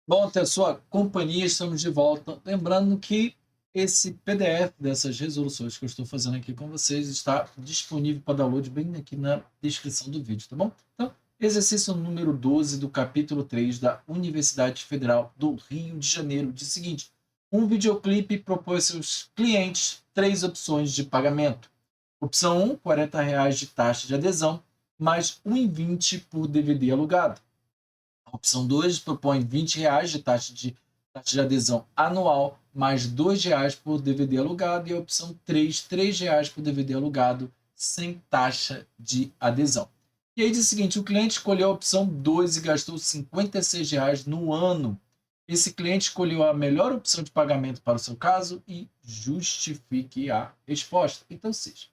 Bom, ter sua companhia, estamos de volta. Lembrando que esse PDF dessas resoluções que eu estou fazendo aqui com vocês está disponível para download bem aqui na descrição do vídeo, tá bom? Então, exercício número 12 do capítulo 3 da Universidade Federal do Rio de Janeiro diz o seguinte: um videoclipe propõe aos seus clientes três opções de pagamento. Opção 1, R$ 40 de taxa de adesão, mais 1,20 por DVD alugado. A opção 2 propõe R$ 20 de taxa de adesão anual, mais R$ 2 por DVD alugado. E a opção 3, R$ 3 por DVD alugado, sem taxa de adesão. E aí diz o seguinte: o cliente escolheu a opção 2 e gastou R$ 56 no ano. Esse cliente escolheu a melhor opção de pagamento para o seu caso e justifique a resposta. Então, seja,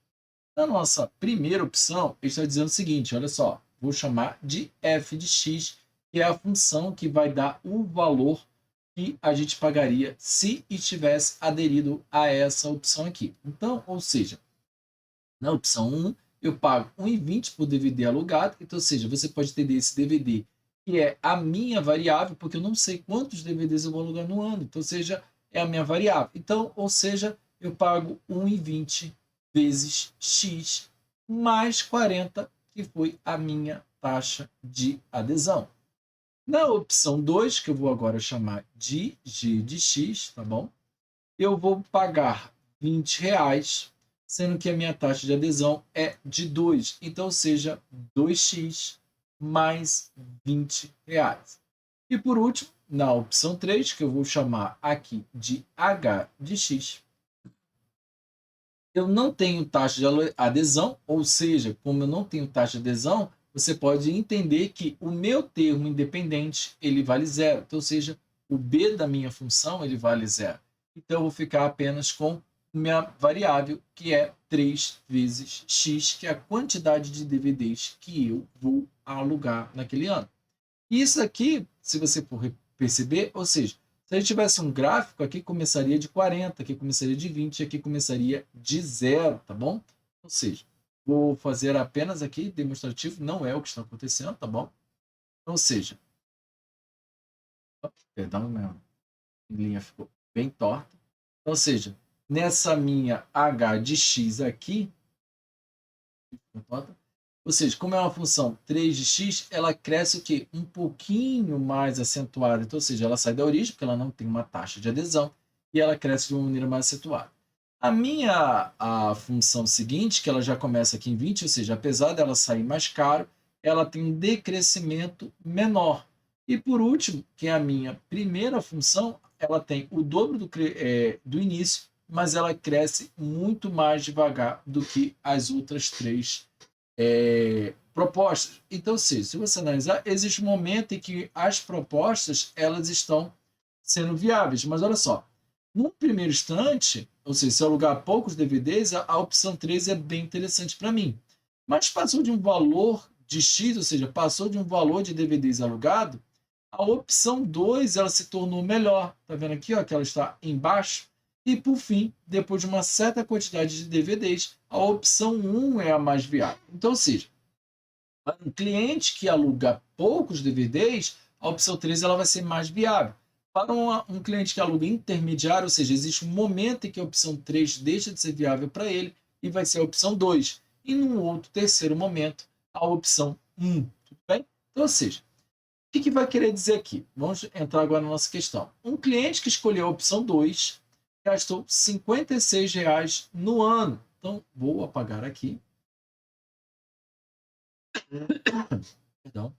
na nossa primeira opção, ele está dizendo o seguinte: olha só, vou chamar de f de x, que é a função que vai dar o valor que a gente pagaria se estivesse aderido a essa opção aqui. Então, ou seja, na opção 1, eu pago 1,20 por DVD alugado. Então, ou seja, você pode entender esse DVD, que é a minha variável, porque eu não sei quantos DVDs eu vou alugar no ano. Então, ou seja, é a minha variável. Então, ou seja, eu pago 1,20 vezes x mais 40, que foi a minha taxa de adesão. Na opção 2, que eu vou agora chamar de g de x, tá bom? Eu vou pagar R$ 20, sendo que a minha taxa de adesão é de 2, então seja 2x mais R$ 20. E por último, na opção 3, que eu vou chamar aqui de h de x, eu não tenho taxa de adesão, ou seja, como eu não tenho taxa de adesão, você pode entender que o meu termo independente ele vale zero, então, ou seja, o b da minha função ele vale zero. Então, eu vou ficar apenas com minha variável, que é 3 vezes x, que é a quantidade de DVDs que eu vou alugar naquele ano. Isso aqui, se você for perceber, ou seja, se a gente tivesse um gráfico, aqui começaria de 40, aqui começaria de 20, aqui começaria de zero, tá bom? Ou seja, vou fazer apenas aqui demonstrativo, não é o que está acontecendo, tá bom? Ou seja, perdão, minha linha ficou bem torta. Ou seja, nessa minha h de x aqui, ou seja, como é uma função 3 de x, ela cresce o quê? Um pouquinho mais acentuada. Então, ou seja, ela sai da origem, porque ela não tem uma taxa de adesão, e ela cresce de uma maneira mais acentuada. A função seguinte, que ela já começa aqui em 20, ou seja, apesar dela sair mais caro, ela tem um decrescimento menor. E por último, que é a minha primeira função, ela tem o dobro do início, mas ela cresce muito mais devagar do que as outras três propostas. Então, se você analisar, existe um momento em que as propostas elas estão sendo viáveis, mas olha só, num primeiro instante, ou seja, se eu alugar poucos DVDs, a opção 3 é bem interessante para mim. Mas passou de um valor de X, ou seja, passou de um valor de DVDs alugado, a opção 2 ela se tornou melhor. Está vendo aqui ó, que ela está embaixo? E, por fim, depois de uma certa quantidade de DVDs, a opção 1 é a mais viável. Então, ou seja, para um cliente que aluga poucos DVDs, a opção 3 ela vai ser mais viável. Para um cliente que aluga intermediário, ou seja, existe um momento em que a opção 3 deixa de ser viável para ele e vai ser a opção 2. E num outro terceiro momento, a opção 1. Tudo bem? Então, ou seja, o que vai querer dizer aqui? Vamos entrar agora na nossa questão. Um cliente que escolheu a opção 2 gastou R$ 56 no ano. Então, vou apagar aqui. Perdão.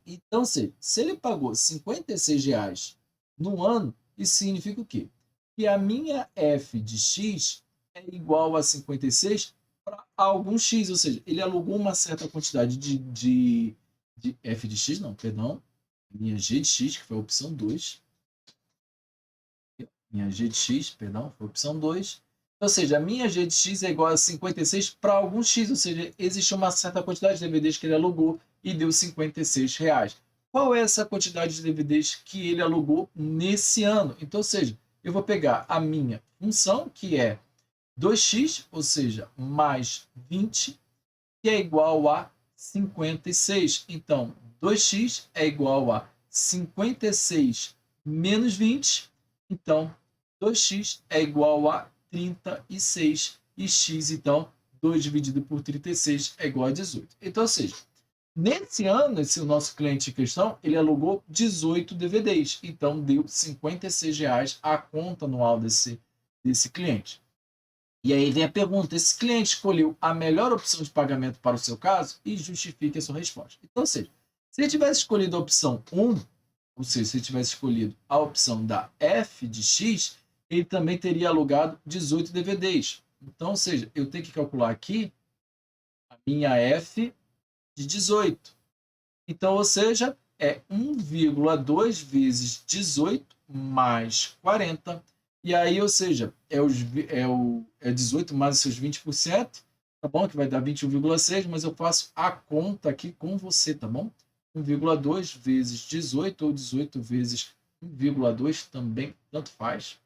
Então, se ele pagou R$ 56 no ano, isso significa o quê? Que a minha f de x é igual a 56 para algum x, ou seja, ele alugou uma certa quantidade de f de x, não, perdão, minha g de x, que foi a opção 2, minha g de x, perdão, foi a opção 2, ou seja, a minha g de x é igual a 56 para algum x, ou seja, existe uma certa quantidade de DVDs que ele alugou e deu R$ 56. Qual é essa quantidade de DVDs que ele alugou nesse ano? Então, ou seja, eu vou pegar a minha função, que é 2x, ou seja, mais 20, que é igual a 56. Então, 2x é igual a 56 menos 20, então 2x é igual a 36, e x, então, 2 dividido por 36 é igual a 18. Então, ou seja, nesse ano, esse nosso cliente em questão, ele alugou 18 DVDs, então deu R$ 56 a conta anual desse cliente. E aí vem a pergunta: esse cliente escolheu a melhor opção de pagamento para o seu caso? E justifique a sua resposta. Então, ou seja, se ele tivesse escolhido a opção 1, ou seja, se ele tivesse escolhido a opção da F de X, ele também teria alugado 18 DVDs. Então, ou seja, eu tenho que calcular aqui a minha F de 18. Então, ou seja, é 1,2 vezes 18 mais 40. E aí, ou seja, é 18 mais os seus 20%, tá bom? Que vai dar 21,6, mas eu faço a conta aqui com você, tá bom? 1,2 vezes 18 ou 18 vezes 1,2 também, tanto faz.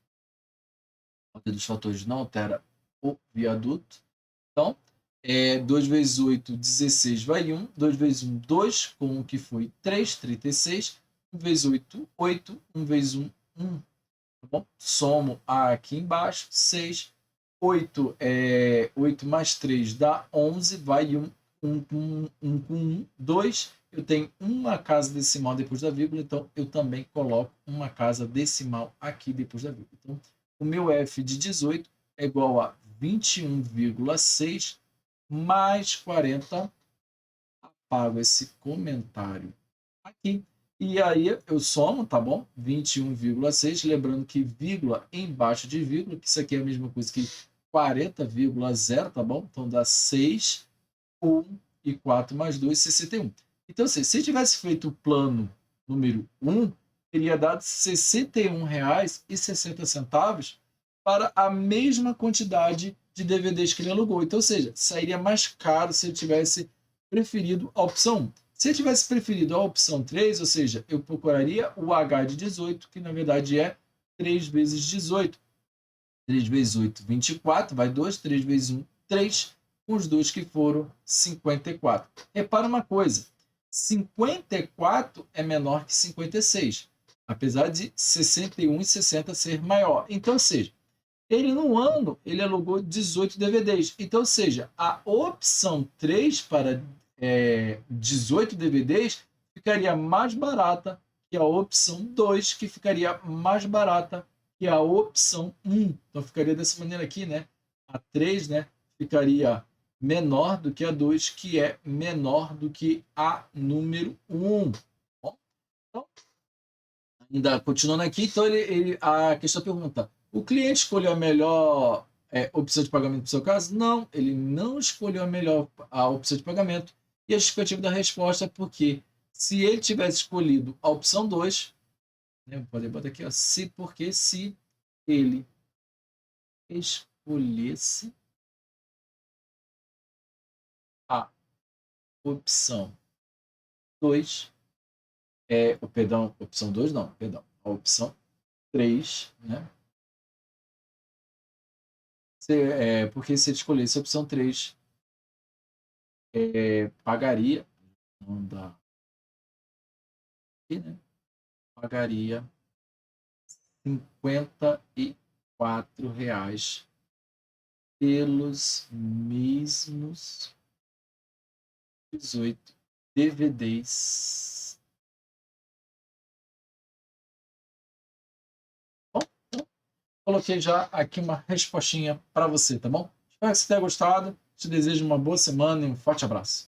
A ordem dos fatores não altera o viaduto. Então, 2 vezes 8, 16, vai 1. 2 vezes 1, 2, com 1 que foi 3, 36. 1 vezes 8, 8. 1 vezes 1, 1. Tá bom? Somo aqui embaixo, 6. 8, 8 mais 3 dá 11, vai 1. 1 com 1, 2. Eu tenho uma casa decimal depois da vírgula, então eu também coloco uma casa decimal aqui depois da vírgula. Então, o meu F de 18 é igual a 21,6 mais 40. Apago esse comentário aqui. E aí eu somo, tá bom? 21,6. Lembrando que vírgula embaixo de vírgula, que isso aqui é a mesma coisa que 40,0, tá bom? Então dá 6, 1 e 4 mais 2, 61. Então, assim, se eu tivesse feito o plano número 1, teria dado R$ 61,60 para a mesma quantidade de DVDs que ele alugou. Então, ou seja, sairia mais caro se ele tivesse preferido a opção 1. Se ele tivesse preferido a opção 3, ou seja, eu procuraria o H de 18, que na verdade é 3 vezes 18. 3 vezes 8, 24, vai 2. 3 vezes 1, 3. Com os dois que foram 54. Repara uma coisa: 54 é menor que 56, apesar de 61 e 60 ser maior. Então, ou seja, ele no ano ele alugou 18 DVDs. Então, ou seja, a opção 3 para 18 DVDs ficaria mais barata que a opção 2, que ficaria mais barata que a opção 1. Então, ficaria dessa maneira aqui, né? A 3, né, ficaria menor do que a 2, que é menor do que a número 1. Bom, então, ainda continuando aqui, então a questão pergunta: o cliente escolheu a melhor opção de pagamento para o seu caso? Não, ele não escolheu a opção de pagamento. E a justificativa da resposta é porque se ele tivesse escolhido a opção 2, né, pode botar aqui, ó, porque se ele escolhesse a opção 2, perdão, opção 2 não, perdão, a opção 3, né? Porque se ele escolhesse a opção 3, pagaria, não dá aqui, né? Pagaria R$ 54 pelos mesmos 18 DVDs. Bom, então, coloquei já aqui uma respostinha para você, tá bom? Espero que você tenha gostado. Te desejo uma boa semana e um forte abraço.